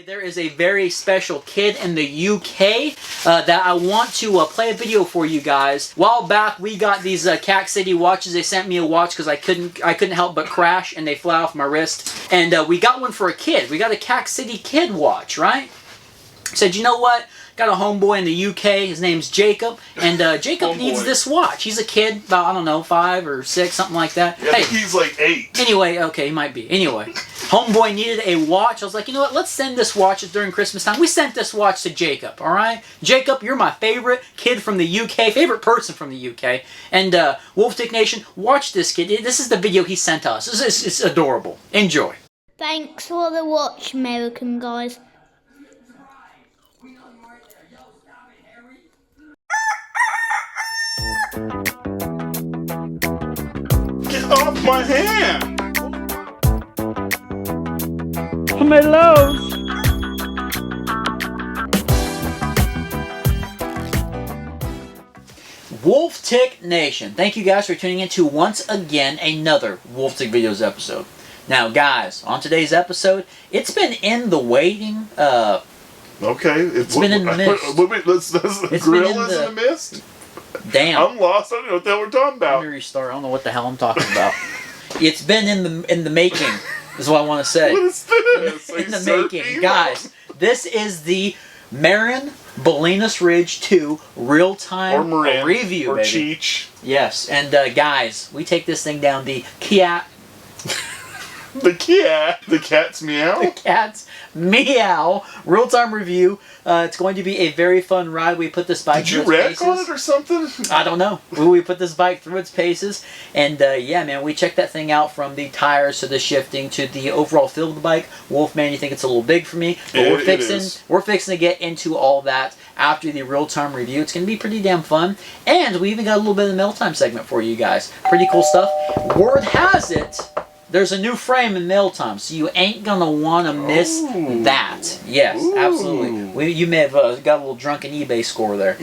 There is a very special kid in the UK that I want to play a video for you guys. A while back, we got these Cat City watches. They sent me a watch because I couldn't help but crash, and they fly off my wrist. And we got one for a kid. We got a Cat City kid watch, right? Said, you know what? Got a homeboy in the UK. His name's Jacob, and Jacob needs this watch. He's a kid, about, I don't know, 5 or 6, something like that. Yeah, hey, he's like 8. Anyway, okay, he might be. Anyway, homeboy needed a watch. I was like, you know what? Let's send this watch during Christmas time. We sent this watch to Jacob, all right? Jacob, you're my favorite kid from the UK, favorite person from the UK. And Wolf Tick Nation, watch this kid. This is the video he sent us. It's adorable. Enjoy. Thanks for the watch, American guys. Get off my hand! My loves. Wolf Tick Nation, thank you guys for tuning in to once again another Wolf Tick Videos episode. Now guys, on today's episode, it's been in the waiting. Okay, it's been in the mist. The grill is in the mist? Damn. I'm lost. I don't know what the hell we're talking about. Let me restart. I don't know what the hell I'm talking about. It's been in the making, is what I want to say. What is this? In the making. Guys, this is the Marin Bolinas Ridge 2 real-time review, or baby. Cheech. Yes, and guys, we take this thing down the Cat... The Cats Meow? The Cats Meow real-time review. It's going to be a very fun ride. We put this bike through its paces. Did you wreck on it or something? I don't know. We put this bike through its paces. And yeah, man, we checked that thing out from the tires to the shifting to the overall feel of the bike. Wolfman, you think it's a little big for me. But we're fixing to get into all that after the real-time review. It's going to be pretty damn fun. And we even got a little bit of the Mailtime segment for you guys. Pretty cool stuff. Word has it, there's a new frame in Mailtime, so you ain't gonna want to miss that. Yes, absolutely. You may have got a little drunken eBay score there.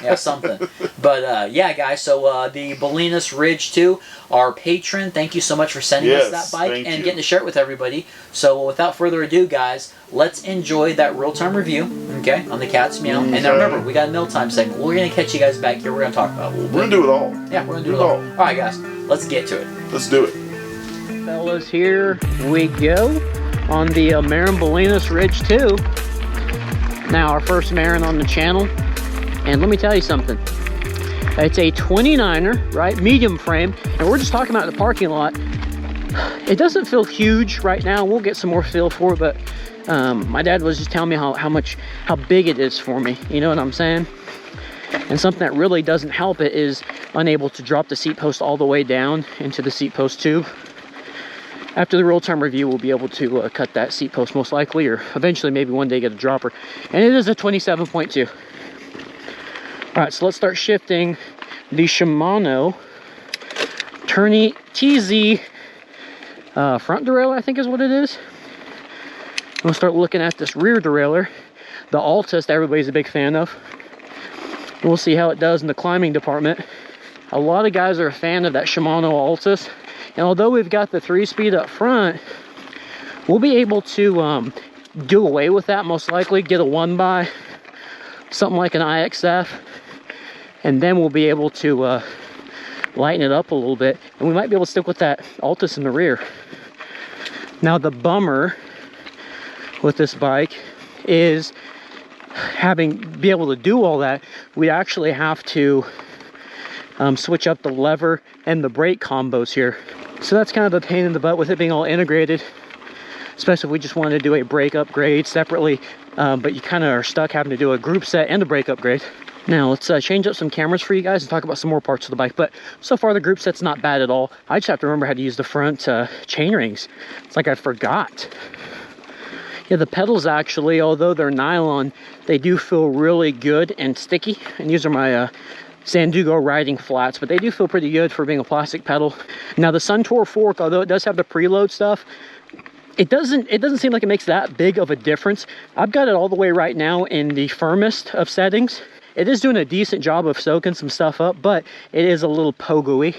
Yeah, something. But yeah, guys, so the Bolinas Ridge 2, our patron, thank you so much for sending us that bike and getting to share it with everybody. So without further ado, guys, let's enjoy that real-time review, okay, on the Cats Meow. And now remember, we got a Mailtime segment. We're gonna catch you guys back here. We're gonna talk about it a little bit. We're gonna do it all. Yeah, we're gonna do it all. All right, guys, let's get to it. Let's do it. Fellas, here we go on the Marin Bolinas Ridge 2. Now, our first Marin on the channel. And let me tell you something. It's a 29er, right? Medium frame. And we're just talking about the parking lot. It doesn't feel huge right now. We'll get some more feel for it, but my dad was just telling me how big it is for me. You know what I'm saying? And something that really doesn't help it is unable to drop the seat post all the way down into the seat post tube. After the real-time review, we'll be able to cut that seat post most likely, or eventually maybe one day get a dropper. And it is a 27.2. All right, so let's start shifting the Shimano TZ front derailleur, I think is what it is. We'll start looking at this rear derailleur, the Altus that everybody's a big fan of. We'll see how it does in the climbing department. A lot of guys are a fan of that Shimano Altus. And although we've got the 3-speed up front, we'll be able to do away with that most likely, get a 1x, something like an IXF, and then we'll be able to lighten it up a little bit, and we might be able to stick with that Altus in the rear. Now the bummer with this bike is be able to do all that, we actually have to switch up the lever and the brake combos here. So that's kind of a pain in the butt with it being all integrated, especially if we just wanted to do a brake upgrade separately, but you kind of are stuck having to do a group set and a brake upgrade. Now let's change up some cameras for you guys and talk about some more parts of the bike. But so far the group set's not bad at all. I just have to remember how to use the front chain rings. It's like I forgot. Yeah, the pedals actually, although they're nylon, they do feel really good and sticky. And these are my SANDUGO riding flats, but they do feel pretty good for being a plastic pedal. Now the Suntour fork, although it does have the preload stuff, it doesn't seem like it makes that big of a difference. I've got it all the way right now in the firmest of settings. It is doing a decent job of soaking some stuff up, but it is a little pogoey.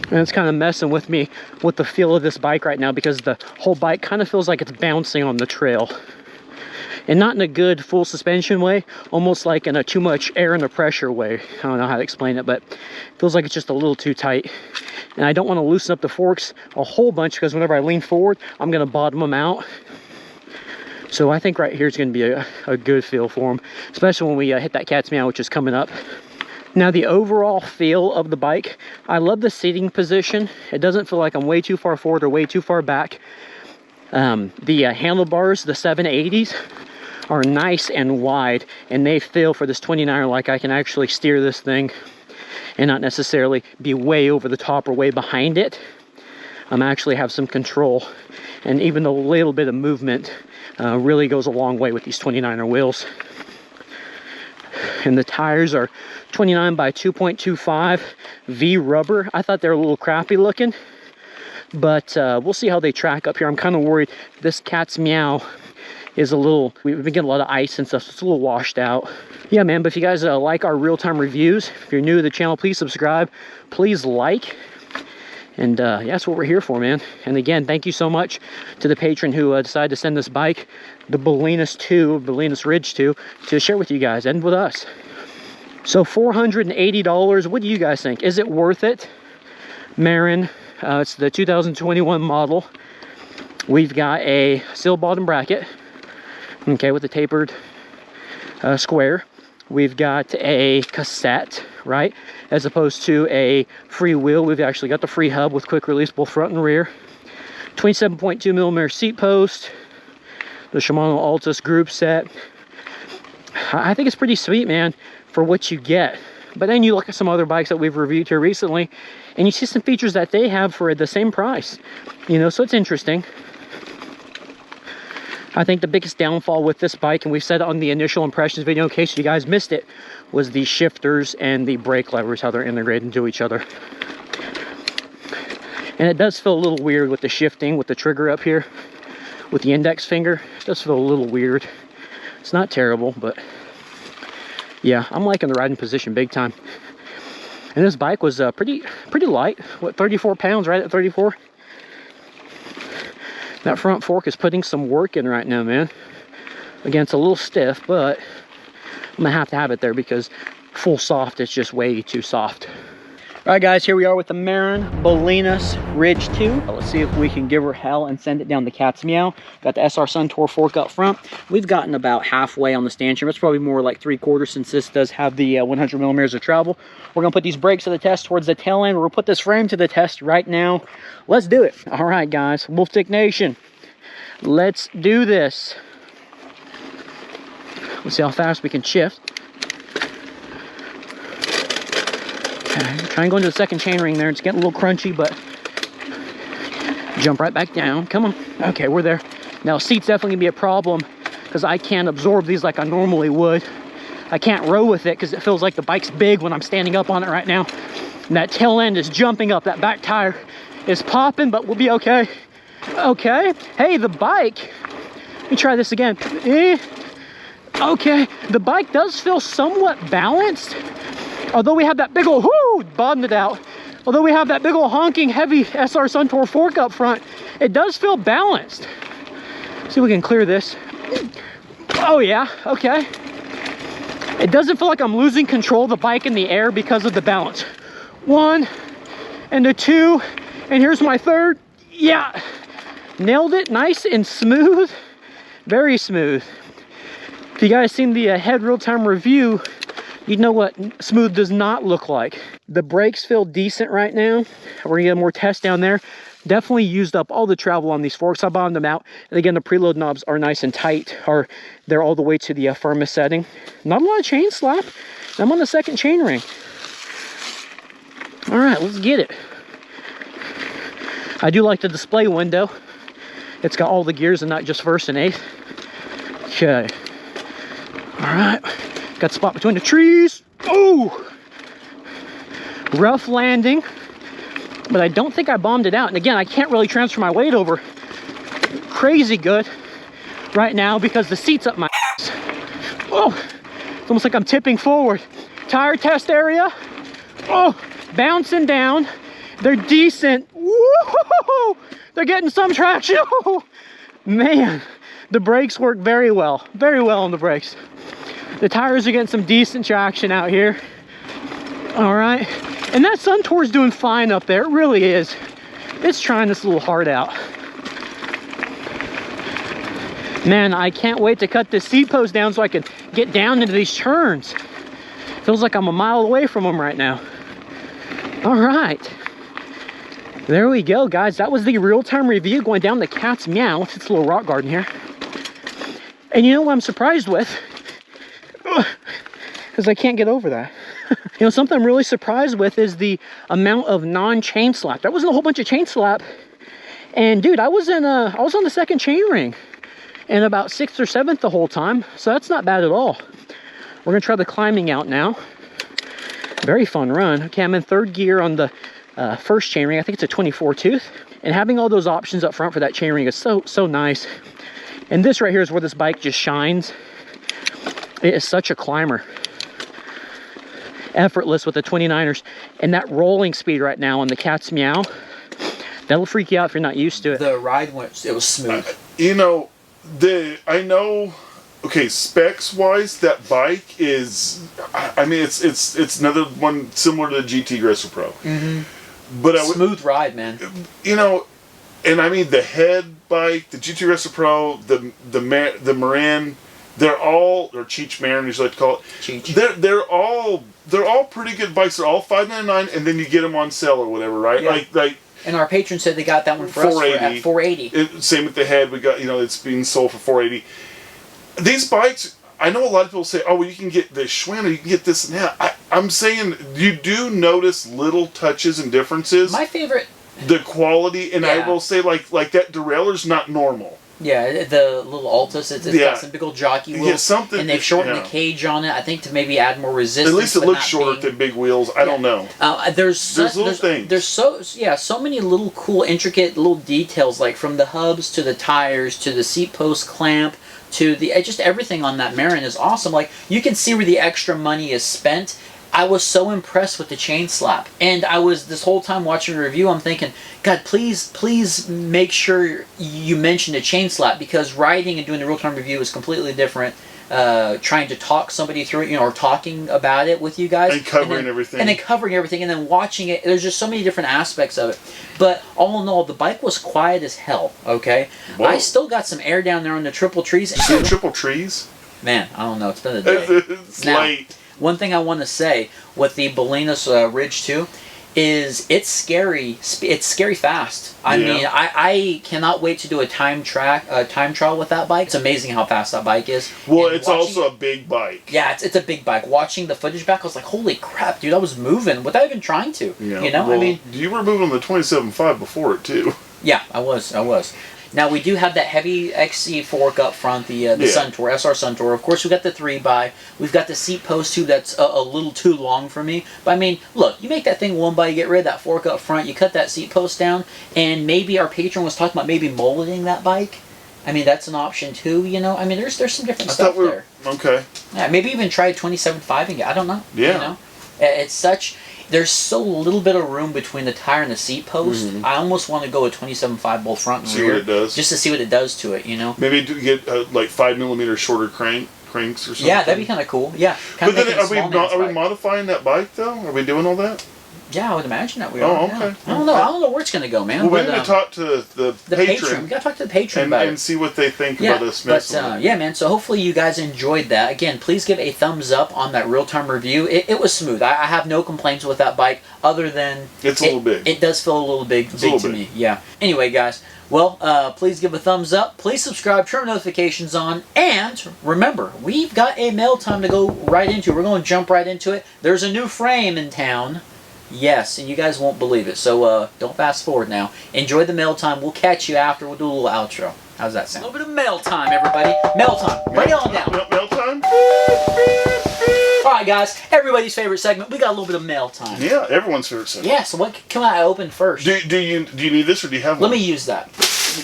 And it's kind of messing with me with the feel of this bike right now, because the whole bike kind of feels like it's bouncing on the trail. And not in a good full suspension way, almost like in a too much air and the pressure way. I don't know how to explain it, but it feels like it's just a little too tight. And I don't want to loosen up the forks a whole bunch, because whenever I lean forward, I'm going to bottom them out. So I think right here is going to be a good feel for them, especially when we hit that Cats Meow, which is coming up. Now, the overall feel of the bike, I love the seating position. It doesn't feel like I'm way too far forward or way too far back. The handlebars, the 780s, are nice and wide, and they feel for this 29er like I can actually steer this thing and not necessarily be way over the top or way behind it. Actually have some control, and even a little bit of movement really goes a long way with these 29er wheels. And the tires are 29 by 2.25 V rubber. I thought they were a little crappy looking, but we'll see how they track up here. I'm kind of worried this Cats Meow is a little, we've been getting a lot of ice and stuff, so it's a little washed out. Yeah, man, but if you guys like our real-time reviews, if you're new to the channel, please subscribe, please like. And yeah, that's what we're here for, man. And again, thank you so much to the patron who decided to send this bike, the Bolinas Ridge 2, to share with you guys and with us. So $480, what do you guys think? Is it worth it? Marin, it's the 2021 model. We've got a sill bottom bracket, okay, with a tapered square. We've got a cassette, right? As opposed to a free wheel. We've actually got the free hub with quick release, both front and rear. 27.2 millimeter seat post. The Shimano Altus group set. I think it's pretty sweet, man, for what you get. But then you look at some other bikes that we've reviewed here recently, and you see some features that they have for the same price. You know, so it's interesting. I think the biggest downfall with this bike, and we said it on the initial impressions video in case you guys missed it, was the shifters and the brake levers, how they're integrated into each other. And it does feel a little weird with the shifting, with the trigger up here, with the index finger. It does feel a little weird. It's not terrible, but yeah, I'm liking the riding position big time. And this bike was pretty light. What, 34 pounds, right at 34? That front fork is putting some work in right now, man. Again, it's a little stiff, but I'm gonna have to have it there because full soft, it's just way too soft. All right, guys, here we are with the Marin Bolinas Ridge 2. Let's see if we can give her hell and send it down the Cats Meow. Got the SR Suntour fork up front. We've gotten about halfway on the stanchion. It's probably more like 3/4 since this does have the 100 millimeters of travel. We're gonna put these brakes to the test towards the tail end. We're gonna put this frame to the test right now. Let's do it. All right, guys, Wolf Tick Nation, let's do this. Let's see how fast we can shift. Try and go into the second chain ring there. It's getting a little crunchy, but jump right back down. Come on. Okay, we're there. Now, seat's definitely gonna be a problem because I can't absorb these like I normally would. I can't row with it because it feels like the bike's big when I'm standing up on it right now. And that tail end is jumping up. That back tire is popping, but we'll be okay. Okay. Hey, the bike. Let me try this again. Okay. The bike does feel somewhat balanced. Although we have that big old, whoo, bottomed it out. Although we have that big old honking heavy SR Suntour fork up front, it does feel balanced. See if we can clear this. Oh yeah, okay. It doesn't feel like I'm losing control of the bike in the air because of the balance. 1 and a 2, and here's my 3rd. Yeah, nailed it, nice and smooth, very smooth. If you guys seen the head real-time review, you know what smooth does not look like. The brakes feel decent right now. We're gonna get more tests down there. Definitely used up all the travel on these forks. I bottomed them out. And again, the preload knobs are nice and tight, or they're all the way to the firmest setting. Not a lot of chain slap. I'm on the second chain ring. All right, let's get it. I do like the display window. It's got all the gears and not just first and eighth. Okay. All right. Got the spot between the trees. Oh! Rough landing. But I don't think I bombed it out. And again, I can't really transfer my weight over crazy good right now because the seat's up my ass. Oh! It's almost like I'm tipping forward. Tire test area. Oh! Bouncing down. They're decent. Woo! They're getting some traction. Man, the brakes work very well on the brakes. The tires are getting some decent traction out here. All right, and that Suntour is doing fine up there. It really is. It's trying this little heart out. Man, I can't wait to cut this seat post down so I can get down into these turns. Feels like I'm a mile away from them right now. All right, there we go, guys. That was the real-time review going down the Cats Meow. It's a little rock garden here. And you know what I'm surprised with? Because I can't get over that. You know, something I'm really surprised with is the amount of non-chain slap. There wasn't a whole bunch of chain slap. And dude, I was on the second chain ring and about 6th or 7th the whole time. So that's not bad at all. We're gonna try the climbing out now. Very fun run. Okay, I'm in 3rd gear on the first chain ring. I think it's a 24 tooth. And having all those options up front for that chain ring is so nice. And this right here is where this bike just shines. It is such a climber. Effortless with the 29ers. And that rolling speed right now on the Cats Meow, that'll freak you out if you're not used to it. The ride it was smooth. You know, I know. Okay, specs wise, that bike is. I mean, it's another one similar to the GT Aggressor Pro. Mm-hmm. But smooth ride, man. You know, and I mean the head bike, the GT Aggressor Pro, the Marin. They're all, or Cheech Marin, as you like to call it. Cheech. They're all pretty good bikes. They're all $599, and then you get them on sale or whatever, right? Yeah. Like. And our patron said they got that one for us at $480. Same with the head. We got, you know, it's being sold for $480. These bikes, I know a lot of people say, oh, well, you can get the Schwann, you can get this and that. I'm saying you do notice little touches and differences. My favorite. The quality, and I will say, like that derailleur's not normal. Yeah, the little Altus, it's got some big old jockey wheels. Yeah, something, and they've shortened the cage on it, I think, to maybe add more resistance. At least it looks shorter than big wheels. I don't know. There's little things. There's so many little cool, intricate little details, like from the hubs to the tires to the seat post clamp to the just everything on that Marin is awesome. Like, you can see where the extra money is spent. I was so impressed with the chain slap. And I was, this whole time watching a review, I'm thinking, God, please make sure you mention the chain slap, because riding and doing the real-time review is completely different. Trying to talk somebody through it, you know, or talking about it with you guys. And covering everything. And then covering everything, and then watching it. There's just so many different aspects of it. But all in all, the bike was quiet as hell, okay? Whoa. I still got some air down there on the triple trees. You see the triple trees? Man, I don't know. It's been a day. It's late. One thing I want to say with the Bolinas Ridge 2 is it's scary. It's scary fast. I mean, I cannot wait to do a time trial with that bike. It's amazing how fast that bike is. Well, it's also a big bike. Yeah, it's a big bike. Watching the footage back, I was like, holy crap, dude, I was moving without even trying to. Yeah, you know, well, I mean, you were moving on the 27.5 before it too. Yeah, I was. Now, we do have that heavy XC fork up front, the Suntour, SR Suntour. Of course, we got the 3x. We've got the seat post tube that's a little too long for me. But, I mean, look, you make that thing 1x, you get rid of that fork up front, you cut that seat post down, and maybe our patron was talking about maybe molding that bike. I mean, that's an option too, you know? I mean, there's some different stuff there. Okay. Yeah, maybe even try 27.5 and get, I don't know. Yeah. You know? It's such... There's so little bit of room between the tire and the seat post. I almost want to go with 27.5 both front and rear. See what it does. Just to see what it does to it, you know? Maybe get like 5mm shorter cranks or something. Yeah, that'd be kind of cool. Yeah. But then are we modifying that bike though? Are we doing all that? Yeah, I would imagine that we are. Oh, okay. Yeah. I don't know where it's going to go, man. Well, we need to talk to the patron. We got to talk to the patron about it. And see what they think about us messing with it. Yeah, man. So hopefully you guys enjoyed that. Again, please give a thumbs up on that real-time review. It was smooth. I have no complaints with that bike other than... It's a little big. It does feel a little big to me. Yeah. Anyway, guys. Well, please give a thumbs up. Please subscribe. Turn notifications on. And remember, we've got a Mailtime to go right into. We're going to jump right into it. There's a new frame in town. Yes, and you guys won't believe it. So don't fast forward now. Enjoy the Mailtime. We'll catch you after. We'll do a little outro. How's that sound? A little bit of Mailtime, everybody. Mailtime. Right on down. Mailtime? Alright, guys. Everybody's favorite segment. We got a little bit of Mailtime. Yeah, everyone's favorite segment. Yeah, so what can I open first? Do you need this or do you have one? Let me use that.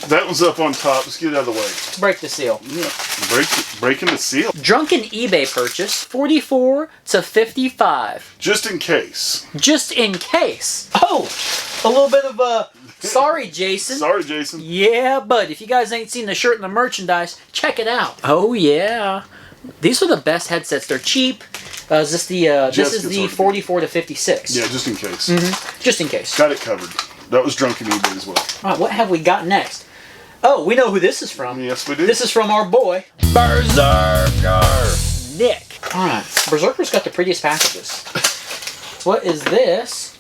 That one's up on top. Let's get it out of the way. Break the seal. Yeah. Breaking the seal. Drunken eBay purchase, 44 to 55. Just in case. Just in case. Oh, a little bit of sorry, Jason. Sorry, Jason. Yeah, but if you guys ain't seen the shirt and the merchandise, check it out. Oh yeah, these are the best headsets. They're cheap. Is this the this is the 44 to 56? Yeah, just in case. Just in case. Got it covered. That was Drunken eBay as well. All right, what have we got next? Oh, we know who this is from. Yes, we do. This is from our boy Berserker Nick. All right, Berserker's got the prettiest packages. What is this?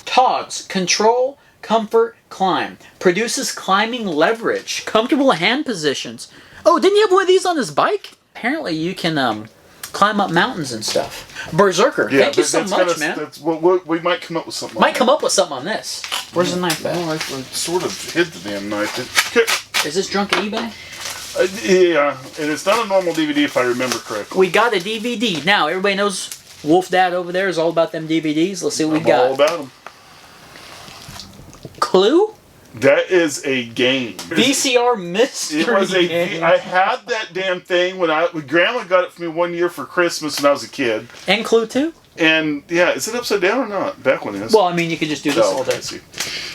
Togs Control Comfort Climb produces climbing leverage, comfortable hand positions. Oh, didn't he have one of these on his bike? Apparently, you can climb up mountains and stuff. Berserker, thank you so much, man. We might come up with something. Might come up with something on this. Where's the knife at? Well, I sort of hid the damn knife. Is this Drunken eBay? Yeah, and it's not a normal DVD if I remember correctly. We got a DVD. Now, everybody knows Wolf Dad over there is all about them DVDs. Let's see what we got. All about them. Clue? That is a game. VCR mystery It was game. I had that damn thing when Grandma got it for me one year for Christmas when I was a kid. And Clue 2? And yeah, is it upside down or not? Back one is. Well, I mean, you could just do this all day. I see.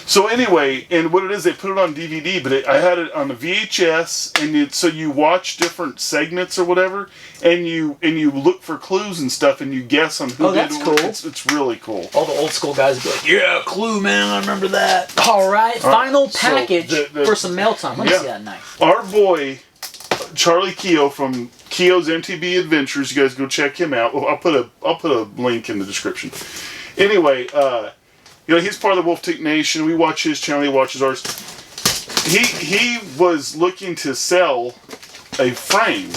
So anyway, and what it is, they put it on DVD, but I had it on the VHS, and so you watch different segments or whatever, and you look for clues and stuff, and you guess on who did it. Cool. It's really cool. All the old school guys would be like, yeah, Clue, man, I remember that. All right, final package for some Mailtime. Let me see that knife. Our boy, Charlie Keogh from Keogh's MTB Adventures. You guys go check him out. I'll put a link in the description. Anyway, he's part of the Wolf Tick Nation. We watch his channel. He watches ours. He was looking to sell a frame,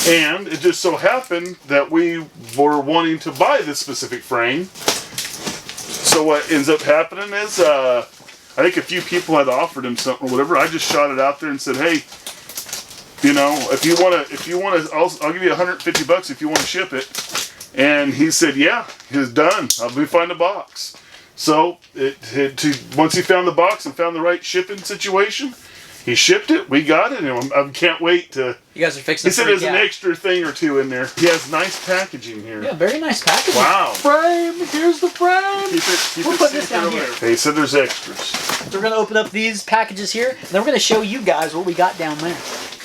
and it just so happened that we were wanting to buy this specific frame. So what ends up happening is, I think a few people had offered him something or whatever. I just shot it out there and said, hey, if you want to, I'll give you $150 if you want to ship it. And he said, yeah, it's done. I'll be find a box. So once he found the box and found the right shipping situation, he shipped it. We got it, and I can't wait to. You guys are fixing. He said there's an extra thing or two in there. He has nice packaging here. Yeah, very nice packaging. Wow. Frame. Here's the frame. We'll put this down here. He said there's extras. So we're gonna open up these packages here, and then we're gonna show you guys what we got down there.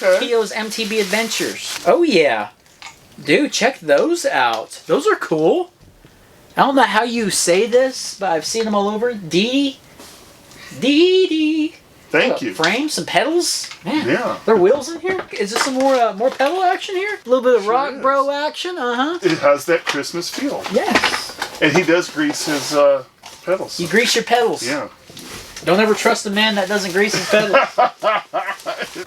Okay. Keogh's MTB Adventures. Oh yeah, dude, check those out. Those are cool. I don't know how you say this, but I've seen them all over. Dee. Thank you. Frames, some pedals. Man, yeah. There are wheels in here. Is there some more pedal action here? A little bit of rock bro action. It has that Christmas feel. Yes. And he does grease his pedals. You grease your pedals. Yeah. Don't ever trust a man that doesn't grease his pedals.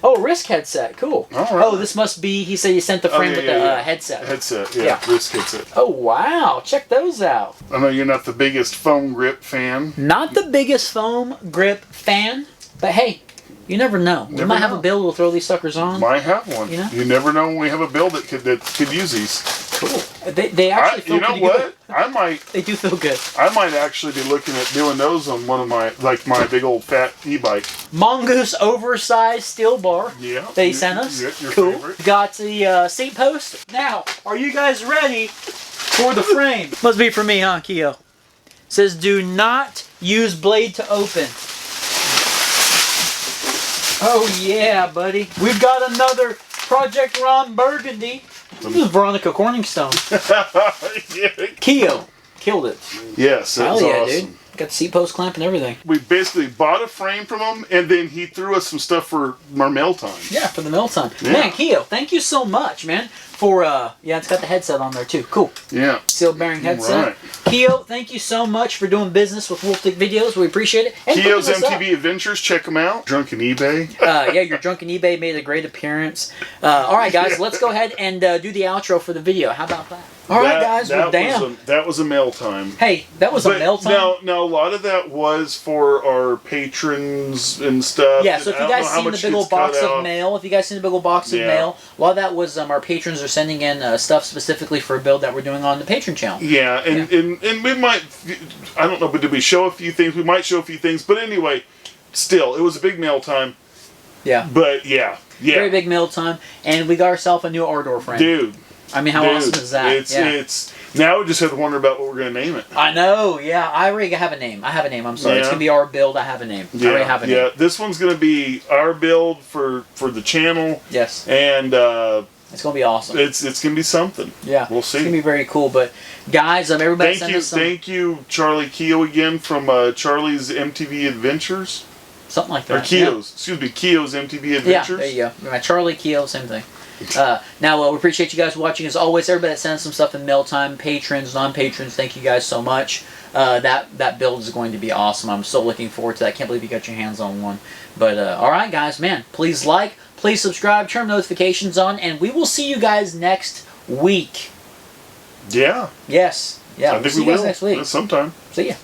Oh, wrist headset. Cool. All right. Oh, this must be, he said you sent the frame with the headset. Headset, yeah. Wrist headset. Oh, wow. Check those out. I know you're not the biggest foam grip fan. Not the biggest foam grip fan, but hey, you never know. We might have a build we'll throw these suckers on. Might have one. You never know when we have a build that could use these. Cool. They actually feel pretty good. I might. They do feel good. I might actually be looking at doing those on one of my big old fat e-bike. Mongoose oversized steel bar. Yeah. They sent us. Your cool. favorite. Got the seat post. Now, are you guys ready for the frame? Must be for me, huh, Keogh? Says do not use blade to open. Oh yeah, buddy. We've got another Project Ron Burgundy. This is Veronica Corningstone. Yeah. Keogh killed it. Yes, that was awesome. Dude. Got the seat post clamp and everything. We basically bought a frame from him, and then he threw us some stuff for our Mailtime. Yeah, for the Mailtime. Yeah. Man, Keogh, thank you so much, man. For it's got the headset on there too. Cool. Yeah. Sealed bearing headset. Right. Keogh, thank you so much for doing business with Wolftick Videos. We appreciate it. And Keogh's MTV Adventures, check them out. Drunken eBay. Your Drunken eBay made a great appearance. All right, guys, let's go ahead and do the outro for the video. How about that? All right, guys. Well, damn. That was a Mailtime. Hey, that was a Mailtime. Now, a lot of that was for our patrons and stuff. Yeah, so if you guys seen the big old box of mail, a lot of that was our patrons are sending in stuff specifically for a build that we're doing on the Patreon channel. Yeah, and we might, I don't know, but did we show a few things? We might show a few things, but anyway, still, it was a big mail time. Yeah. But yeah. Very big mail time, and we got ourselves a new outdoor frame. Dude. I mean, how awesome is that? It's now we just have to wonder about what we're going to name it. I know, yeah. I already have a name. I'm sorry. It's going to be our build. I have a name. Yeah, I already have a name. Yeah, this one's going to be our build for the channel. Yes. And it's going to be awesome. It's going to be something. Yeah. We'll see. It's going to be very cool. But, guys, everybody Thank you, Charlie Keogh, again from Charlie's MTV Adventures. Something like that. Or Keogh's. Excuse me, Keogh's MTV Adventures. Yeah, there you go. Charlie Keogh, same thing. Now, we appreciate you guys watching. As always, everybody that sends some stuff in mail time, patrons, non-patrons, thank you guys so much. That build is going to be awesome. I'm so looking forward to that. I can't believe you got your hands on one. But, alright, guys, man, please like, please subscribe, turn notifications on, and we will see you guys next week. Yeah. Yes. Yeah, I think we'll see you guys next week. Sometime. See ya.